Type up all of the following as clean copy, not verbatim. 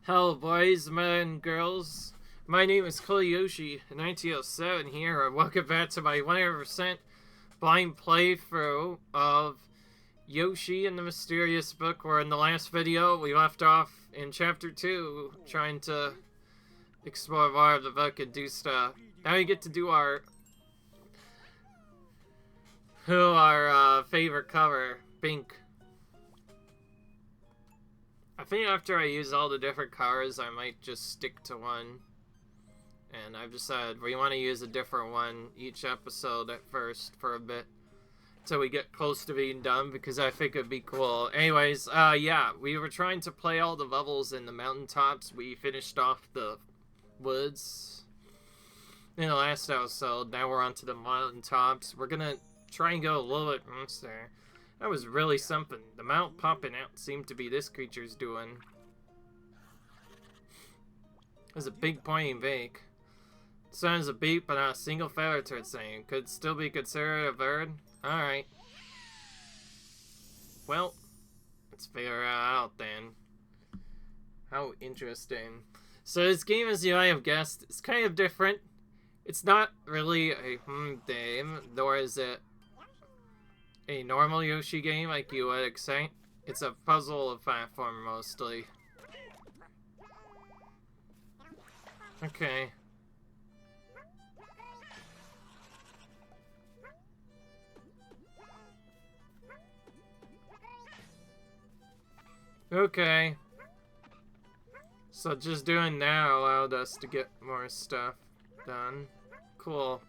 Hello, boys, men, and girls. My name is Yoshi, 1907 here, and welcome back to my 100% blind playthrough of Yoshi and the Mysterious Book, where in the last video we left off in Chapter 2, trying to explore more of the book and do stuff. Now we get to do our favorite cover, Pink. I think after I use all the different colors, I might just stick to one. And I've decided we want to use a different one each episode at first for a bit. Till we get close to being done, because I think it'd be cool. Anyways, yeah, we were trying to play all the levels in the Mountaintops. We finished off the woods in the last episode. Now we're on to the Mountaintops. We're gonna try and go a little bit... there. That was really something. The mount popping out seemed to be this creature's doing. There's a big pointing beak. Sounds a beak, but not a single feather to its name. Could still be considered a bird? Alright. Well, let's figure it out then. How interesting. So this game, as you might have guessed, is kind of different. It's not really a game, nor is it a normal Yoshi game like you would expect. It's a puzzle platform mostly. Okay. Okay. So just doing that allowed us to get more stuff done. Cool.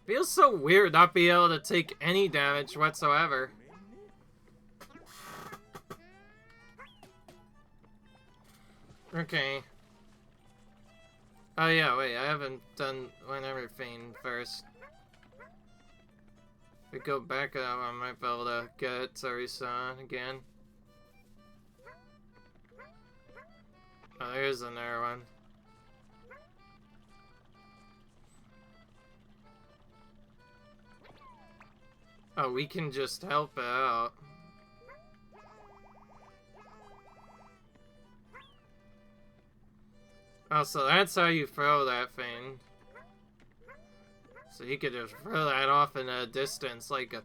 Feels so weird not being able to take any damage whatsoever. Okay. Oh yeah, wait, I haven't done everything first. If we go back up, I might be able to get it to respawn again. Oh, there's another one. Oh, we can just help it out. Oh, so that's how you throw that thing. So you could just throw that off in a distance, like a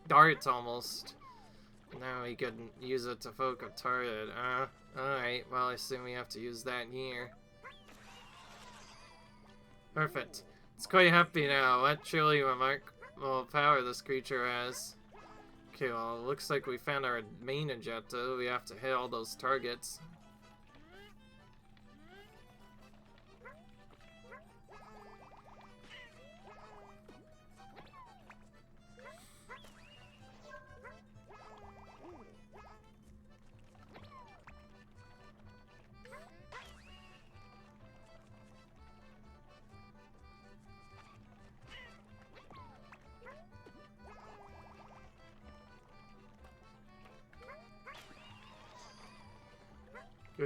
dart almost. Now we could use it to poke a target. Alright, well I assume we have to use that here. Perfect. It's quite happy now. What truly remarkable power this creature has. Okay, well, it looks like we found our main objective. We have to hit all those targets.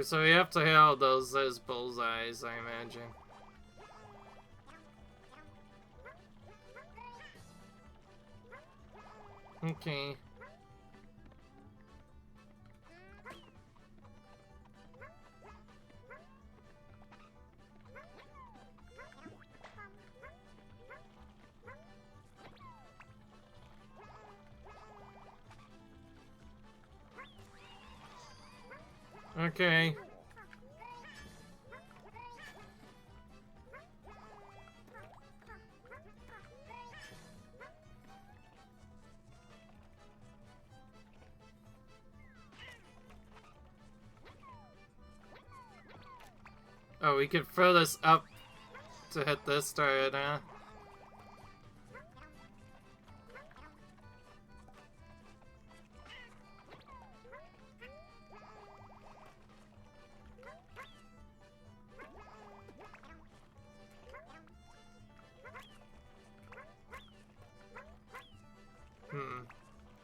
So we have to hit all those as bullseyes, I imagine. Okay. Okay. Oh, we could throw this up to hit this target, huh?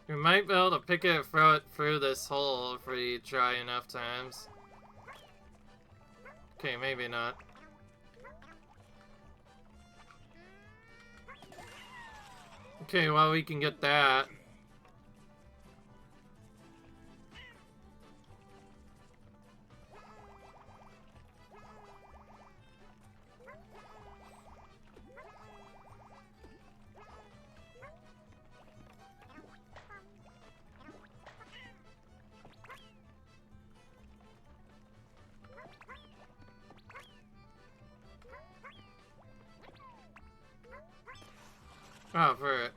We might be able to pick it and throw it through this hole if we try enough times. Okay, maybe not. Okay, well, we can get that. Oh, for it.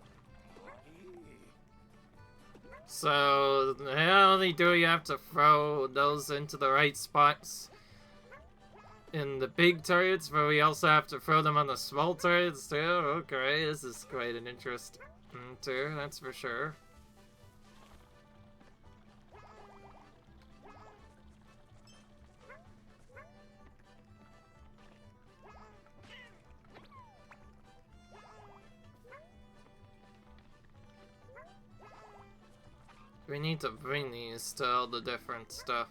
So, not only do you have to throw those into the right spots in the big turrets, but we also have to throw them on the small turrets too. Okay, this is quite an interest too, that's for sure. We need to bring these to all the different stuff.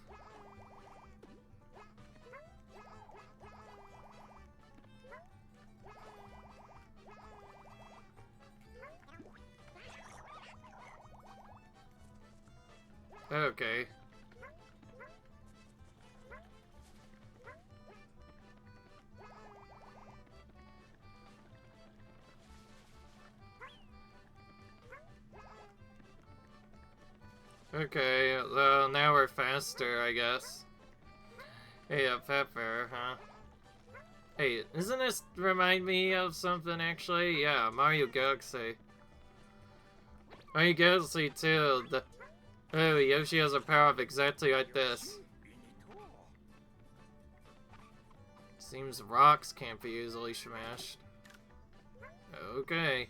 Okay. Okay, well, now we're faster, I guess. Hey, a pepper, huh? Hey, doesn't this remind me of something, actually? Yeah, Mario Galaxy. Mario Galaxy 2, oh, Yoshi has a power-up exactly like this. Seems rocks can't be easily smashed. Okay.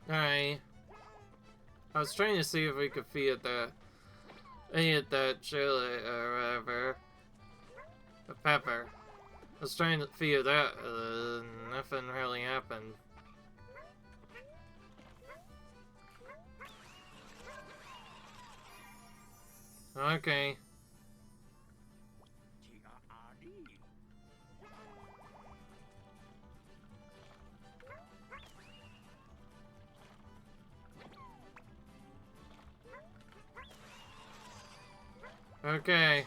Alright. I was trying to see if we could feed that chili or whatever. A pepper. I was trying to feed that, nothing really happened. Okay. Okay.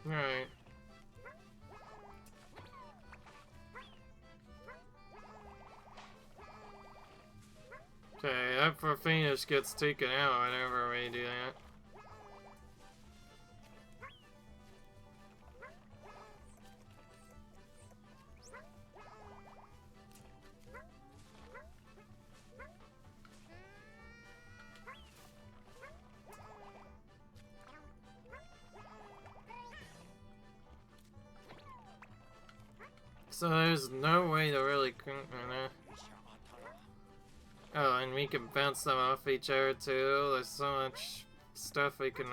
Alright. Okay, that for Phoenix gets taken out whenever we do that. So there's no way to really... Oh, and we can bounce them off each other too. There's so much stuff we can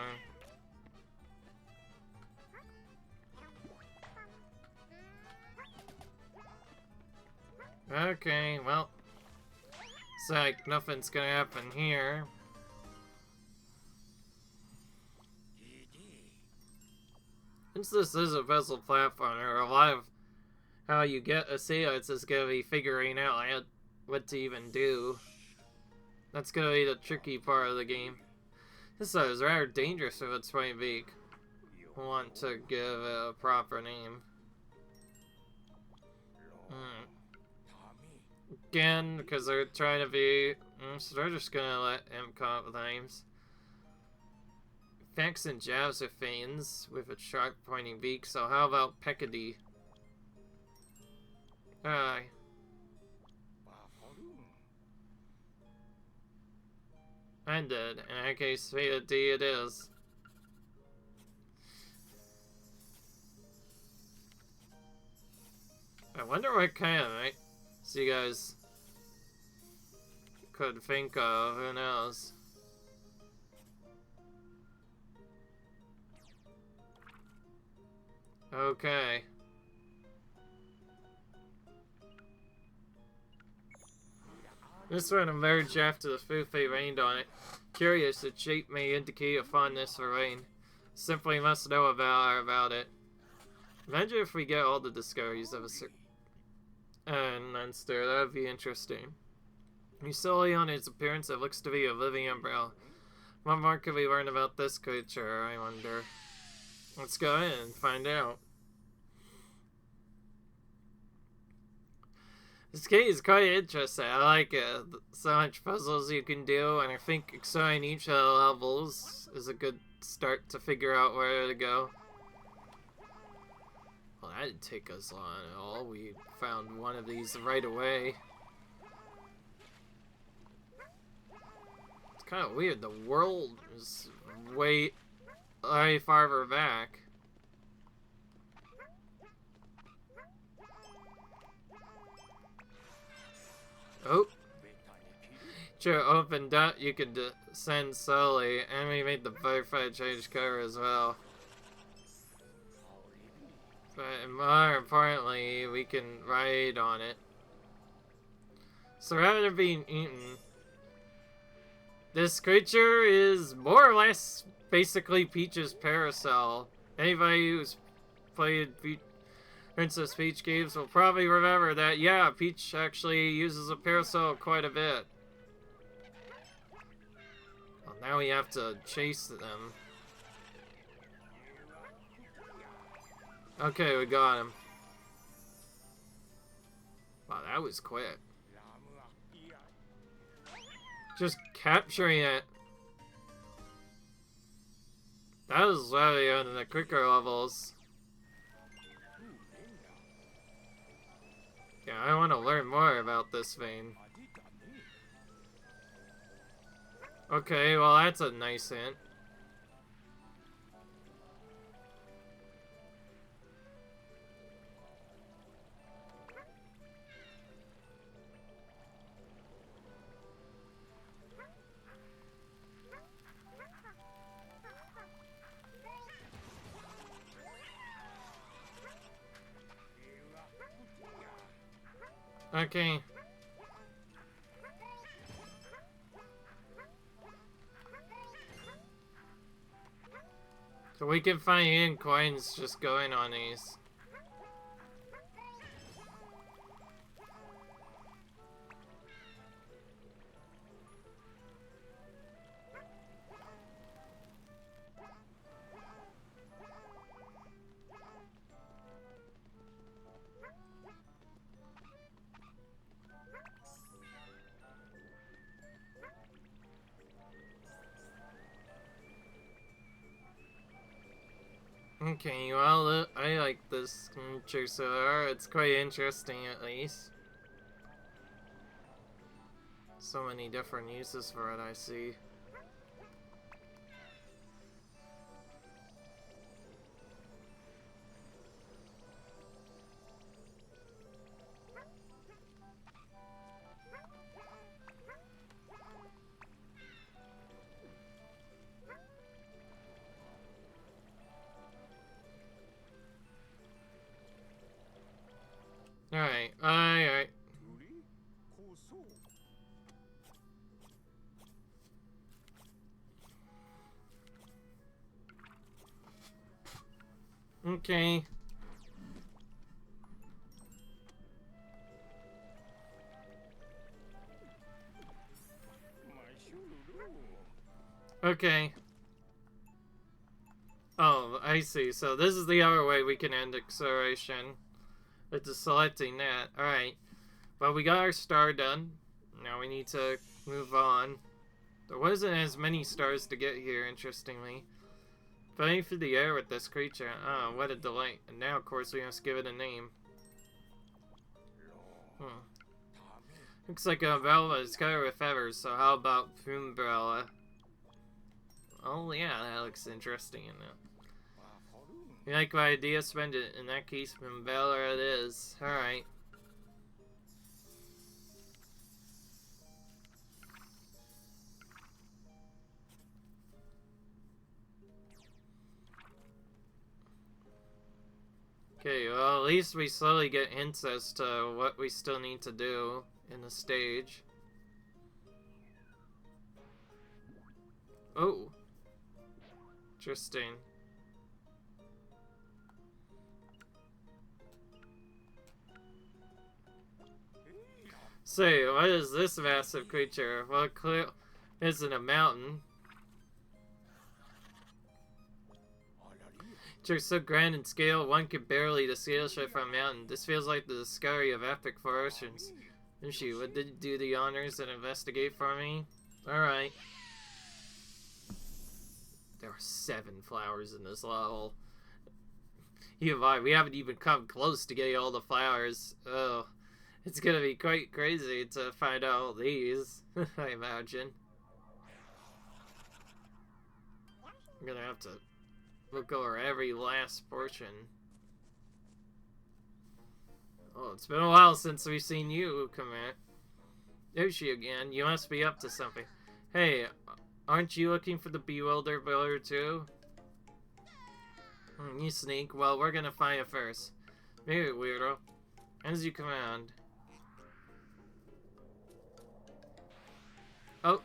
learn. Okay, well. It's like nothing's gonna happen here. Since this is a puzzle platformer, a lot of how you get a seance is gonna be figuring out what to even do. That's gonna be the tricky part of the game. This is rather dangerous if it's might be. Want to give it a proper name. Again, because they're trying to be... so they're just gonna let him come up with names. Pecks and jabs are fangs with a sharp pointing beak, so how about Peckady? Aye. I'm dead. In that case, fate D it is. I wonder what kind of so you guys could think of. Who knows? Okay. This one emerged after the food fate rained on it. Curious, its shape may indicate a fondness for rain. Simply must know about it. Imagine if we get all the discoveries of a monster. That would be interesting. Solely on its appearance, it looks to be a living umbrella. What more could we learn about this creature, I wonder? Let's go in and find out. This game is quite interesting. I like it. So much puzzles you can do, and I think exploring each of the levels is a good start to figure out where to go. Well, that didn't take us long at all. We found one of these right away. It's kind of weird. The world is way farther back. Oh. Sure, opened up, you could descend slowly, and we made the butterfly change color as well. But more importantly, we can ride on it. So rather than being eaten, this creature is more or less basically Peach's parasol. Anybody who's played Princess Peach games will probably remember that, yeah, Peach actually uses a parasol quite a bit. Well, now we have to chase them. Okay, we got him. Wow, that was quick. Just capturing it. That was really one of the quicker levels. Yeah, I want to learn more about this vein. Okay, well that's a nice hint. Okay. So we can find in coins just going on these. Okay, well, I like this creature so far. It's quite interesting, at least. So many different uses for it, I see. Alright, alright. Okay. Okay. Oh, I see. So this is the other way we can end acceleration. It's just selecting that. Alright. Well, we got our star done. Now we need to move on. There wasn't as many stars to get here, interestingly. Flying through the air with this creature. Oh, what a delight. And now, of course, we must give it a name. Looks like an umbrella is covered with feathers, so how about umbrella? Oh yeah, that looks interesting in it. You like my idea? Spend it. In that case, umbrella it is. Alright. Okay, well, at least we slowly get hints as to what we still need to do in the stage. Oh. Interesting. Say, what is this massive creature? Well, clear isn't a mountain. Creatures so grand in scale, one could barely distinguish it from a mountain. This feels like the discovery of epic fortunes. Yoshi, would you do the honors and investigate for me? Alright. There are 7 flowers in this level. We haven't even come close to getting all the flowers. Oh, it's gonna be quite crazy to find out all these, I imagine. I'm gonna have to look over every last portion. Oh, it's been a while since we've seen you come in. Yoshi again, you must be up to something. Hey, aren't you looking for the bewildered brother too? You sneak. Well, we're gonna find it first. Maybe, weirdo. As you command. Oh.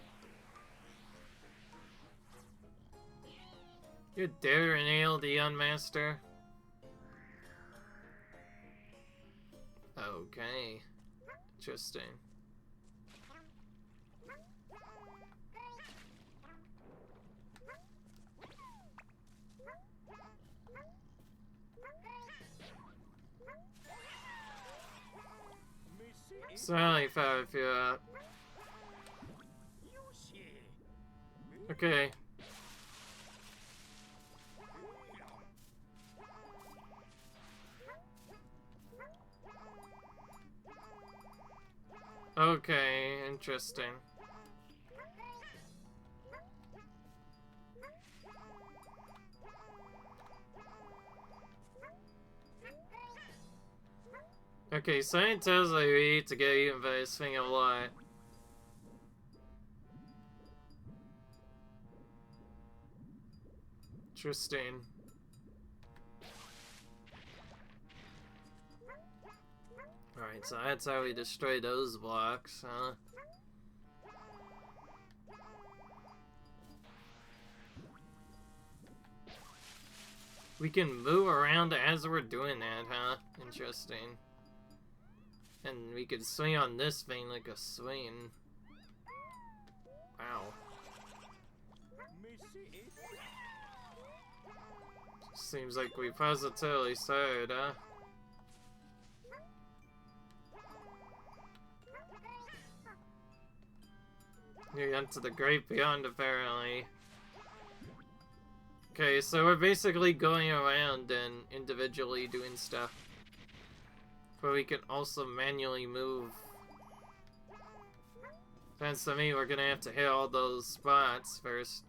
You dare nail the unmaster? Okay. Interesting. Sorry if I feel that. Okay. Okay, interesting. Okay, science tells me we need to get eaten by this thing a lot. Interesting. Alright, so that's how we destroy those blocks, huh? We can move around as we're doing that, huh? Interesting. And we could swing on this thing like a swing. Wow. Seems like we positively started, huh? You're into the great beyond, apparently. Okay, so we're basically going around and individually doing stuff. But we can also manually move. Depends to me, we're gonna have to hit all those spots first.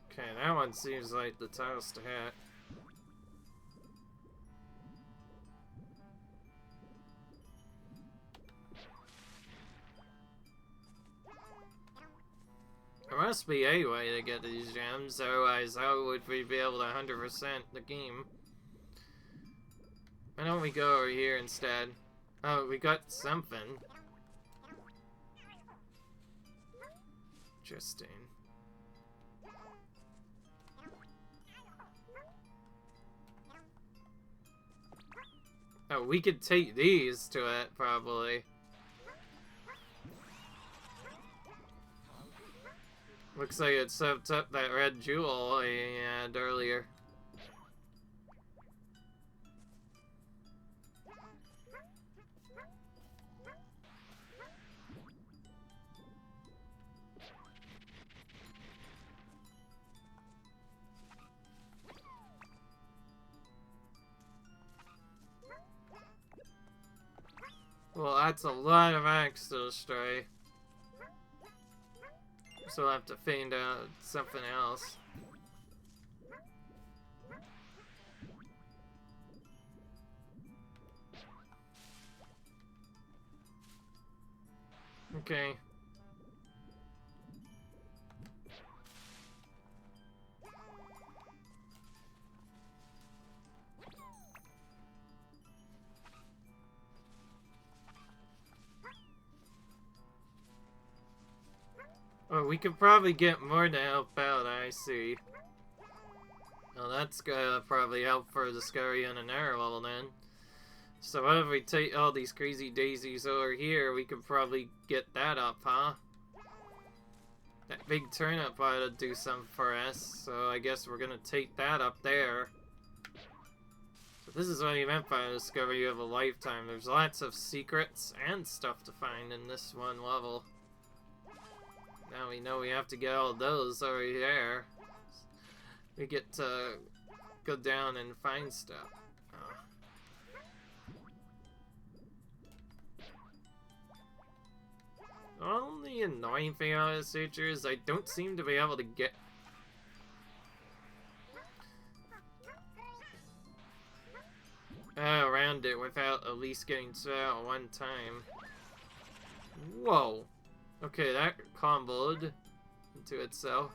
Okay, that one seems like the toughest to hit. There must be a way to get these gems, otherwise how would we be able to 100% the game? Why don't we go over here instead? Oh, we got something. Interesting. Oh, we could take these to it, probably. Looks like it soaked up that red jewel I had earlier. Well, that's a lot of axe to destroy. So we'll have to find out something else. Okay. Oh, we could probably get more to help out, I see. Well, that's gonna probably help for discovery on an error level then. So what if we take all these crazy daisies over here? We could probably get that up, huh? That big turnip ought to do something for us, so I guess we're gonna take that up there. So this is what he meant by discovery of a lifetime. There's lots of secrets and stuff to find in this one level. Now we know we have to get all those over there. We get to go down and find stuff. The only annoying thing about this feature is I don't seem to be able to get around it without at least getting to it at one time. Whoa. Okay, that comboed into itself.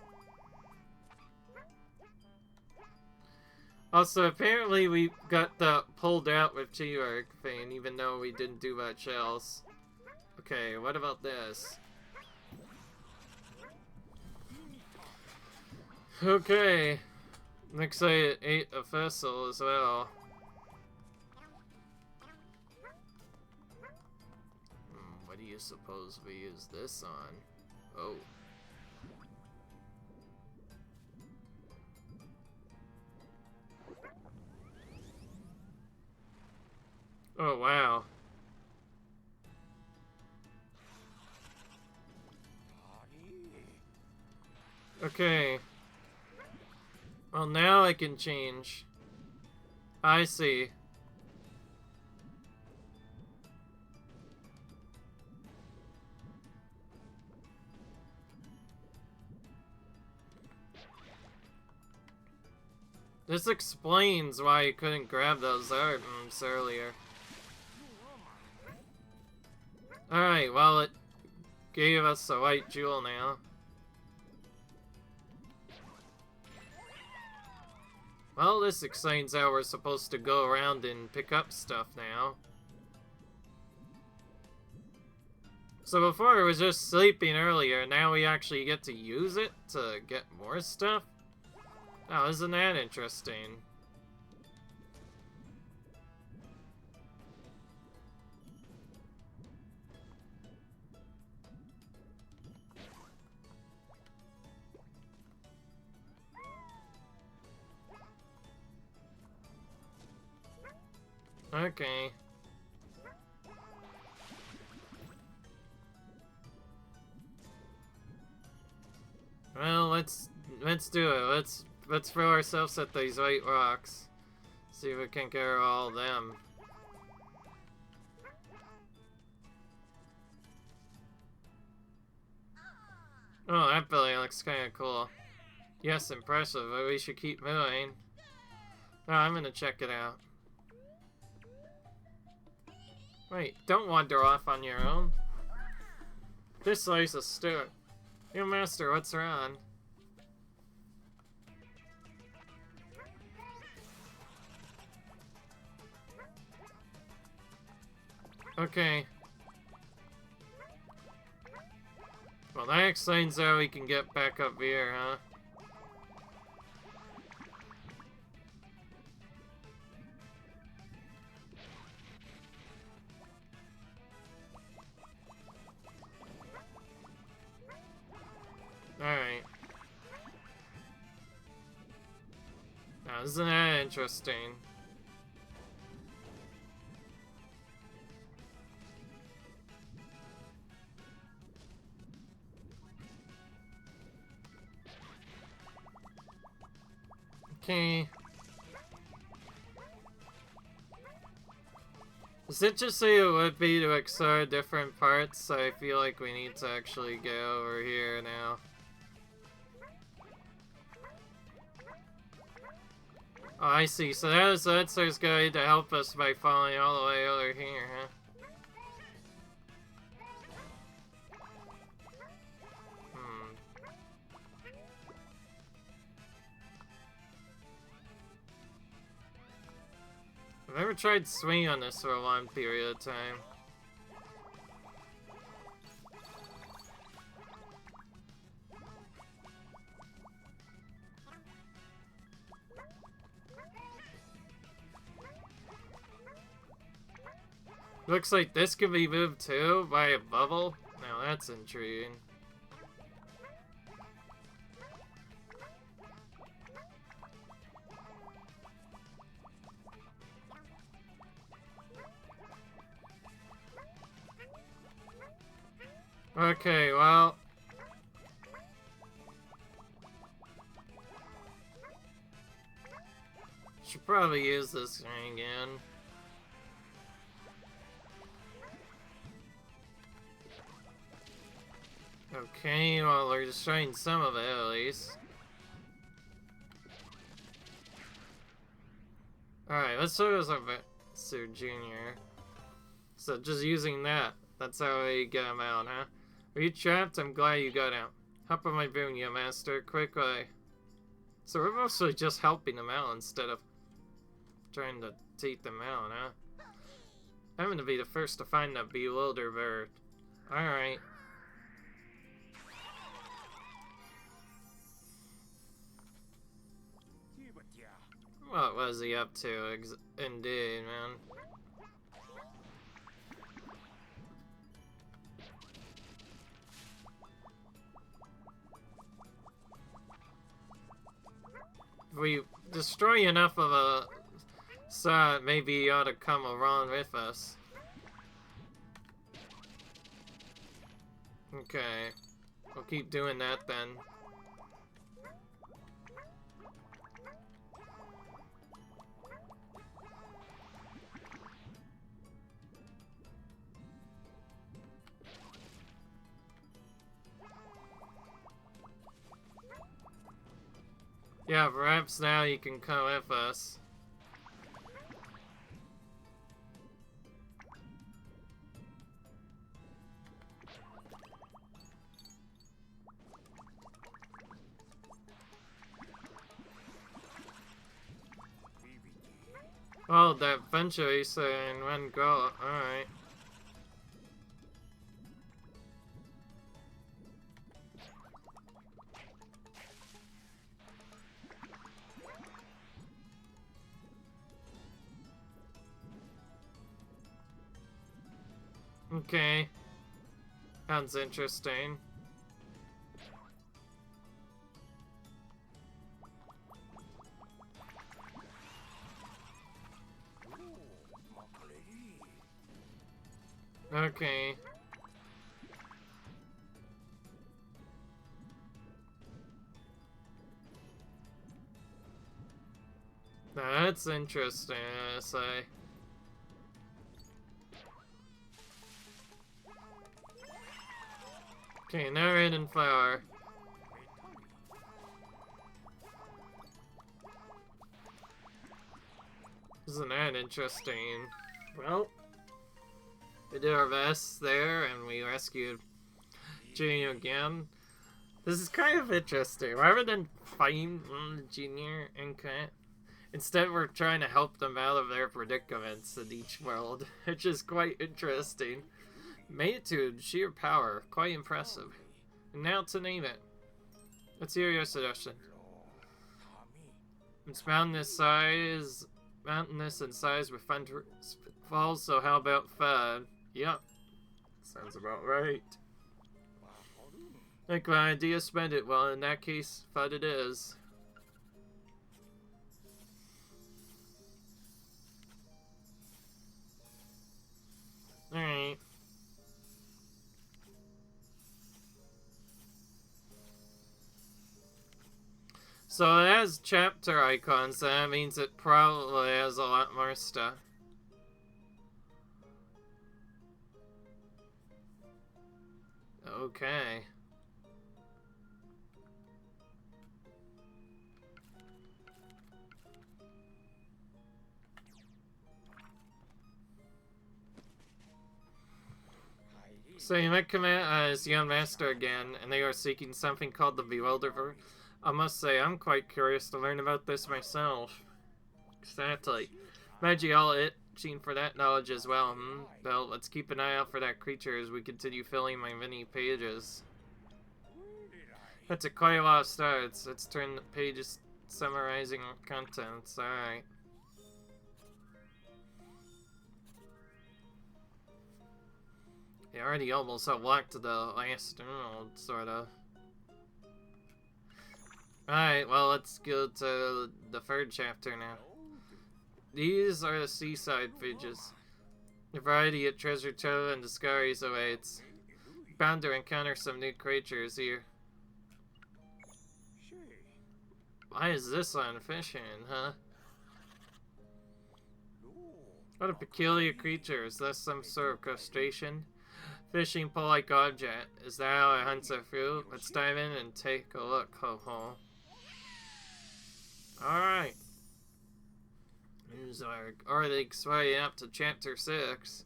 Also, apparently we got the pulled out with teamwork thing, even though we didn't do much else. Okay, what about this? Okay. Looks like it ate a vessel as well. What do you suppose we use this on? Oh. Oh, wow. Okay. Well, now I can change. I see. This explains why you couldn't grab those items earlier. Alright, well, it gave us a white jewel now. Well, this explains how we're supposed to go around and pick up stuff now. So before it was just sleeping earlier, now we actually get to use it to get more stuff? Oh, isn't that interesting? Okay. Well, let's do it. Let's throw ourselves at these white rocks. See if we can get all of them. Oh, that building looks kind of cool. Yes, impressive, but we should keep moving. Oh, I'm gonna check it out. Wait, don't wander off on your own. This slice of stew. Yo, master, what's wrong? Okay. Well, that explains how we can get back up here, huh? Alright. Now, isn't that interesting? Okay. As interesting it would be to explore different parts, I feel like we need to actually go over here now. Oh, I see. So that was Etzer's guide to help us by falling all the way over here, huh? I've never tried swinging on this for a long period of time. Looks like this could be moved too by a bubble. Now that's intriguing. Okay, well. Should probably use this thing again. Okay, well, we're destroying some of it at least. Alright, let's focus on Sir Jr. So just using that, that's how we get him out, huh? Are you trapped? I'm glad you got out. Hop on my boom, you master, quickly. So we're mostly just helping him out instead of trying to take them out, huh? I'm gonna be the first to find that bewildered bird. Alright. What was he up to? Indeed, man. If we destroy enough of a side, maybe he ought to come along with us. Okay. We'll keep doing that then. Yeah, perhaps now you can come with us. Oh, that eventually in one go. Alright. Okay. Sounds interesting. Okay. That's interesting, I say. Okay, now hidden flower. Isn't that interesting? Well, we did our best there, and we rescued Junior again. This is kind of interesting. Rather than fighting Junior and Kat, instead we're trying to help them out of their predicaments in each world, which is quite interesting. Magnitude, sheer power, quite impressive. And now to name it. Let's hear your suggestion. It's mountainous in size with fun falls, so how about fun? Yep. Sounds about right. Like my idea, spend it. Well, in that case, fun it is. Alright. So it has chapter icons, so that means it probably has a lot more stuff. Okay. So you met as young master again, and they are seeking something called the Bewilderer. I must say, I'm quite curious to learn about this myself. Exactly. Imagine all itching for that knowledge as well, hmm? Well, let's keep an eye out for that creature as we continue filling my many pages. That's a quite a lot of starts. Let's turn the pages summarizing contents. Alright. You already almost unlocked the last emerald, sorta. Alright, well, let's go to the third chapter now. These are the seaside pages. A variety of treasure trove and discoveries awaits. Bound to encounter some new creatures here. Why is this on fishing, huh? What a peculiar creature. Is this some sort of crustacean? Fishing pole-like object. Is that how it hunts a fruit? Let's dive in and take a look, ho-ho. Alright. Here's our Arctic's way up to chapter 6.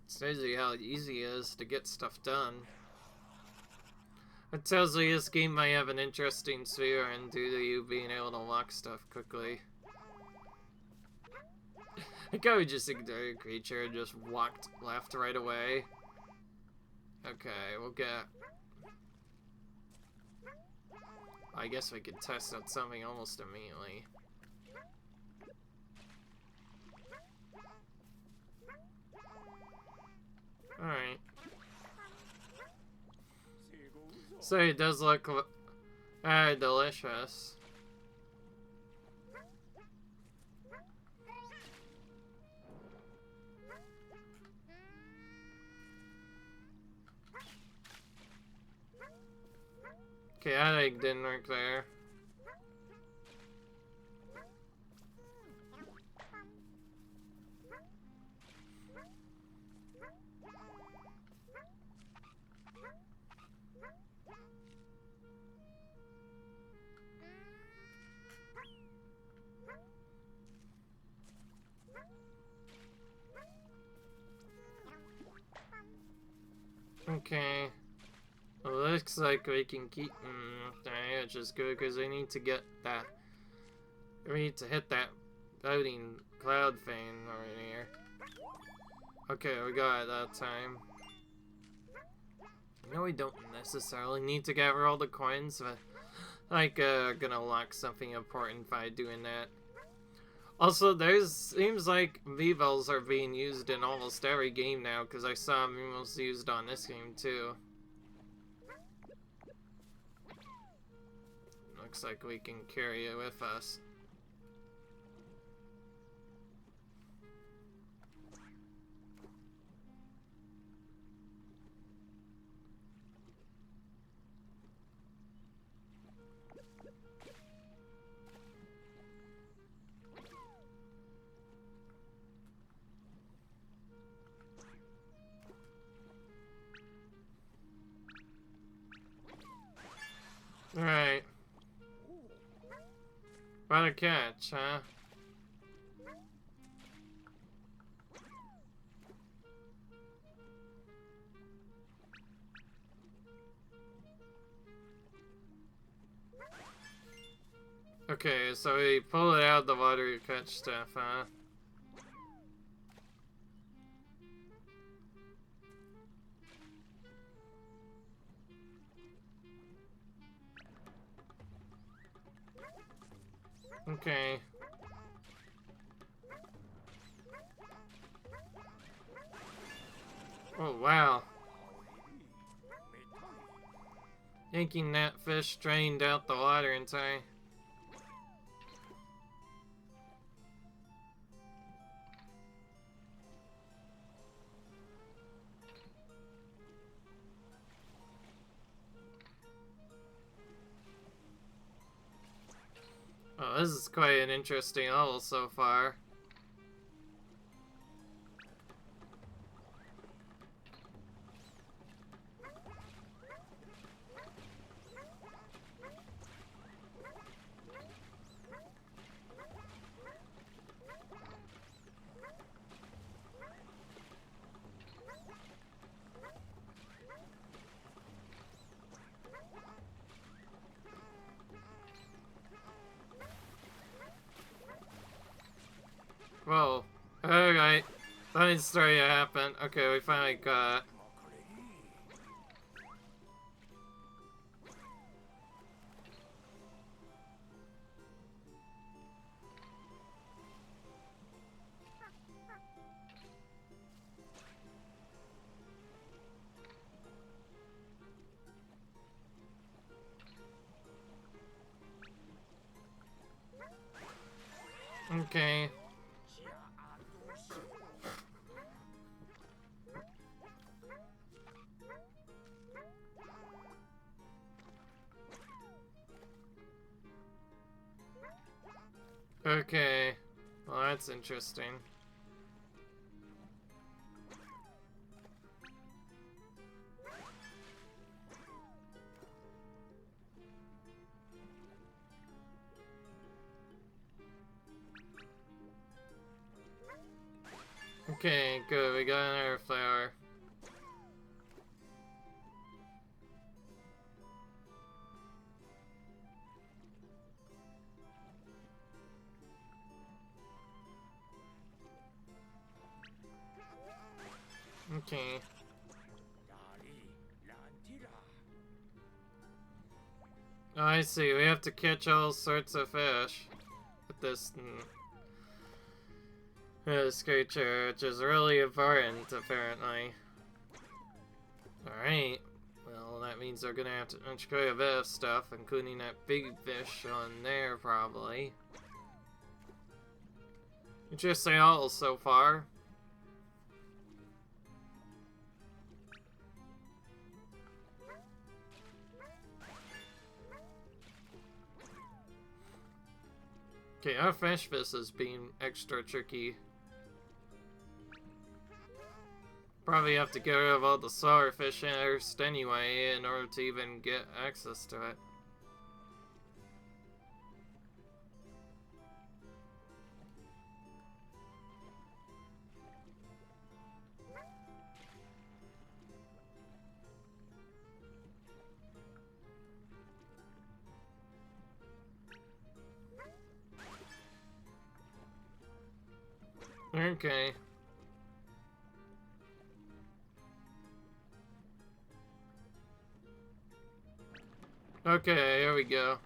It tells you how easy it is to get stuff done. It tells you this game might have an interesting sphere and due to you being able to lock stuff quickly. I could have just ignored a creature and just walked left right away. Okay, we'll get... I guess we could test out something almost immediately. Alright. So it does look delicious. Okay, that egg didn't work there. Okay. Well, looks like we can keep which is good because we need to get that. We need to hit that floating cloud thing right here. Okay, we got it that time. No, we don't necessarily need to gather all the coins, but like gonna lock something important by doing that. Also, seems like Vivels are being used in almost every game now, because I saw Vivels used on this game too. Looks like we can carry it with us. Alright. What a catch, huh? Okay, so we pull it out of the water to catch stuff, huh? Okay. Oh, wow. Yanking that fish drained out the water in time. Oh, this is quite an interesting level so far. Whoa. Alright. Funny story happened. Okay, we finally got it. Okay. Okay. Well, that's interesting. Okay, good. We got another flower. Okay. Oh, I see. We have to catch all sorts of fish with this creature, which is really important, apparently. Alright. Well, that means they're gonna have to quite a bit of stuff, including that big fish on there, probably. Interesting all so far. Okay, our fish is being extra tricky. Probably have to get rid of all the smaller fish first anyway in order to even get access to it. Okay. Okay, here we go.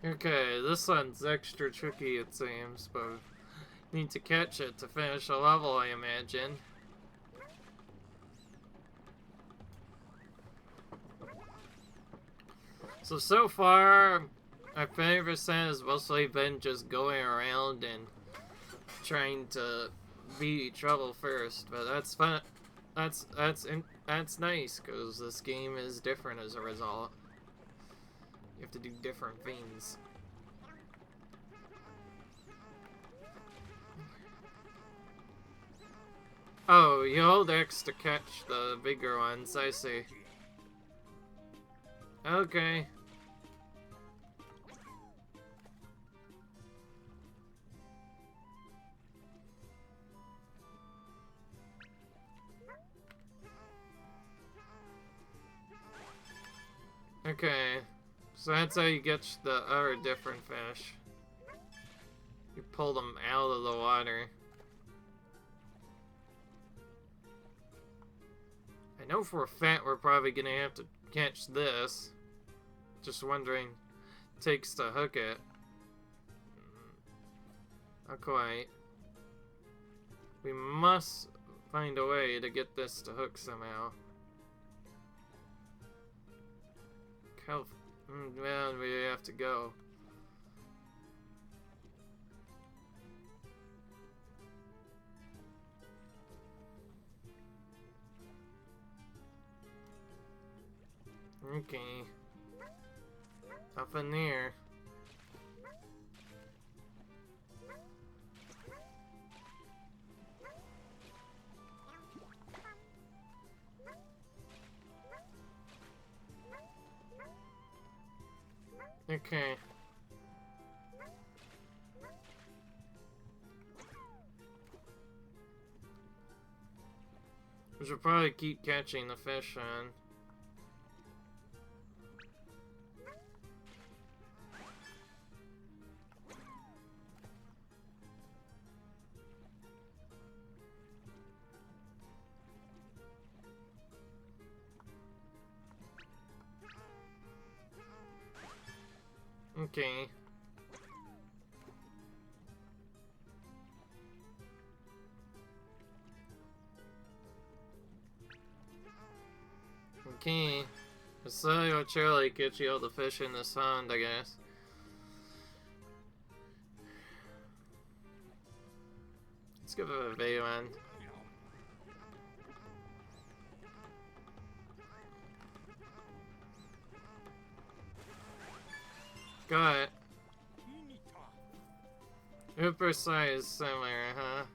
Okay, this one's extra tricky it seems, but need to catch it to finish a level, I imagine. So far, my favorite percent has mostly been just going around and trying to beat trouble first, but that's fun. That's nice because this game is different as a result. You have to do different things. Oh, you hold X to catch the bigger ones, I see. Okay. Okay. So that's how you get the other different fish. You pull them out of the water. I know for a fact we're probably gonna have to catch this. Just wondering, takes to hook it. Not quite. We must find a way to get this to hook somehow. Well, we have to go. Okay. Up in there. Okay. We should probably keep catching the fish on. Okay. Okay. So Charlie get you all the fish in this pond, I guess. Let's give it a video on. Got it. Super size similar, huh?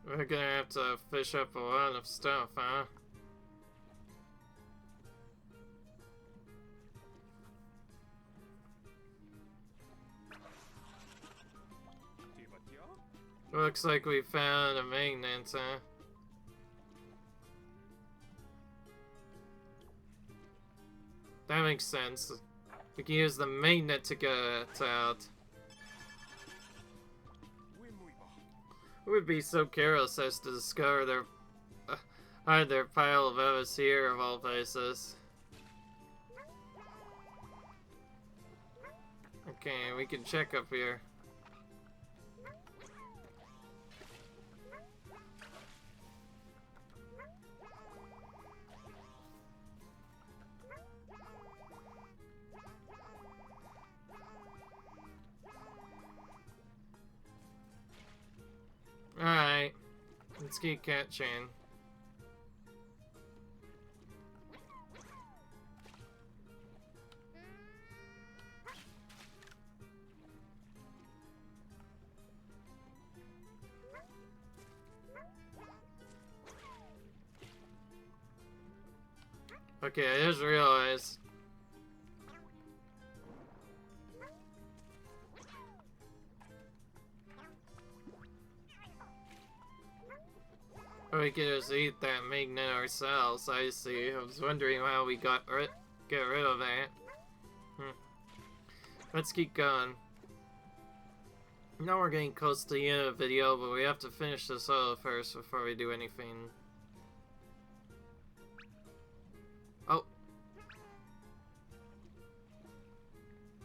We're gonna have to fish up a lot of stuff, huh? Looks like we found a magnet, huh? That makes sense. We can use the magnet to get out. Who would be so careless as to discover their pile of Evis here of all places? Okay, we can check up here. Alright, let's keep catching. Okay, I just realized. We could just eat that magnet ourselves, I see. I was wondering how we get rid of that. Let's keep going. Now we're getting close to the end of the video, but we have to finish this all first before we do anything. Oh.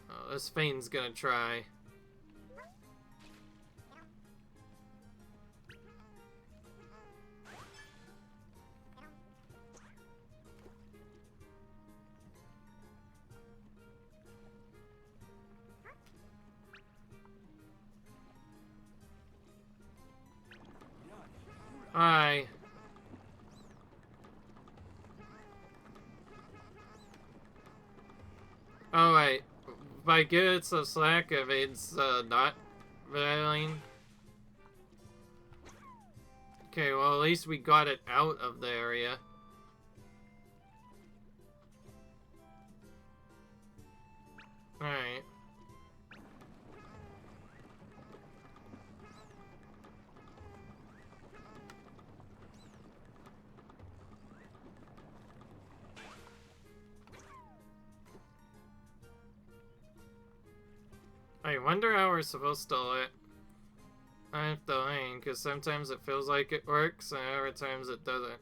Oh, this fiend's gonna try. Hi. Oh wait, by good so slack it means not battling. Okay, well at least we got it out of the area. Alright. I wonder how we're supposed to let the lane, because sometimes it feels like it works, and other times it doesn't.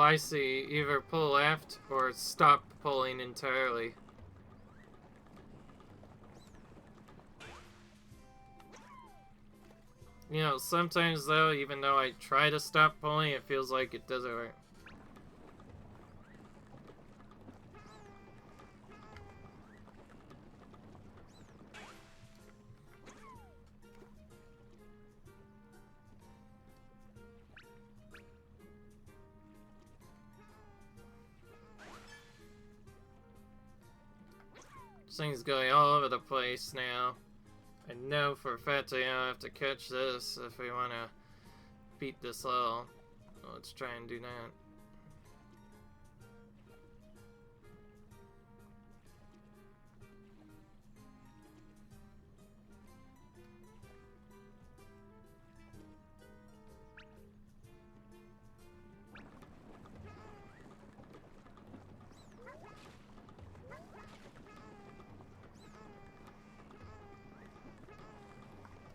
I see. Either pull left or stop pulling entirely. You know, sometimes though, even though I try to stop pulling, it feels like it doesn't work. This thing's going all over the place now. I know for a fact I have to catch this if we want to beat this level. Well, let's try and do that.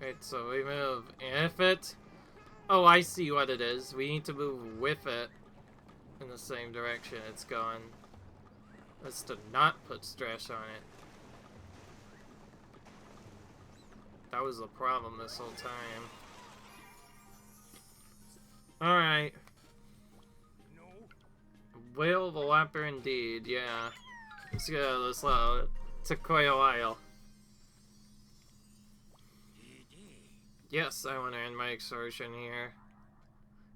Right, so we move if it. Oh, I see what it is. We need to move with it in the same direction it's going. That's to not put stress on it. That was the problem this whole time. Alright. Whale the Lapper indeed, yeah. Let's go this level. It took quite a while. Yes, I want to end my excursion here.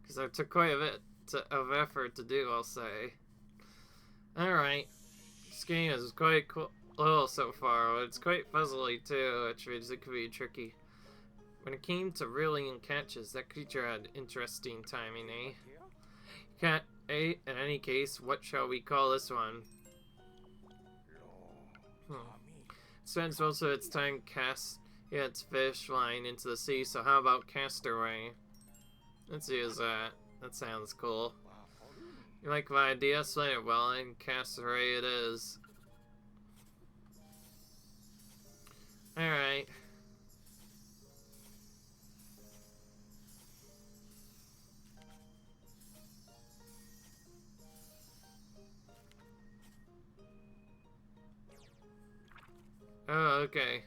Because I took quite a bit of effort to do, I'll say. Alright. This game is quite cool so far. It's quite puzzly too, which means it could be tricky. When it came to reeling in catches, that creature had interesting timing, eh? In any case, what shall we call this one? Spends most of its time its fish flying into the sea, so how about Castaway? Let's use that. That sounds cool. You like my idea? Slay it well, and Castaway it is. Alright. Oh, okay.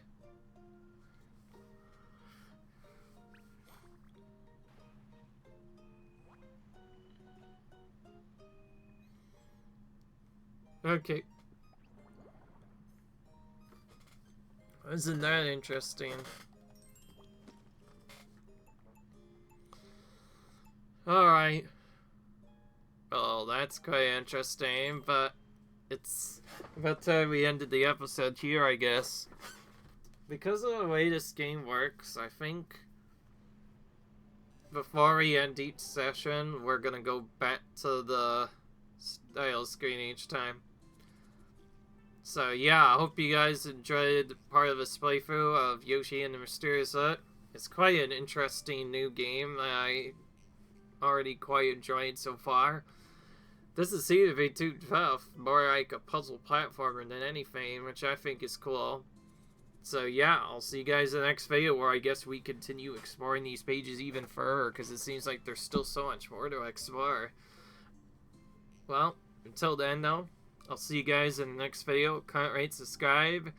Okay. Isn't that interesting? Alright. Well, that's quite interesting, but it's about time we ended the episode here, I guess. Because of the way this game works, I think before we end each session, we're gonna go back to the style screen each time. So yeah, I hope you guys enjoyed part of this playthrough of Yoshi and the Mysterious Hut. It's quite an interesting new game that I already quite enjoyed so far. This is seemed to be too tough, more like a puzzle platformer than anything, which I think is cool. So yeah, I'll see you guys in the next video where I guess we continue exploring these pages even further, because it seems like there's still so much more to explore. Well, until then though, I'll see you guys in the next video. Comment, rate, subscribe.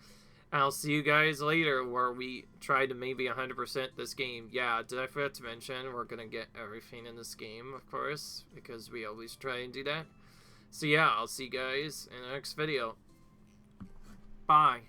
And I'll see you guys later where we try to maybe 100% this game. Yeah, did I forget to mention we're going to get everything in this game, of course, because we always try and do that. So yeah, I'll see you guys in the next video. Bye.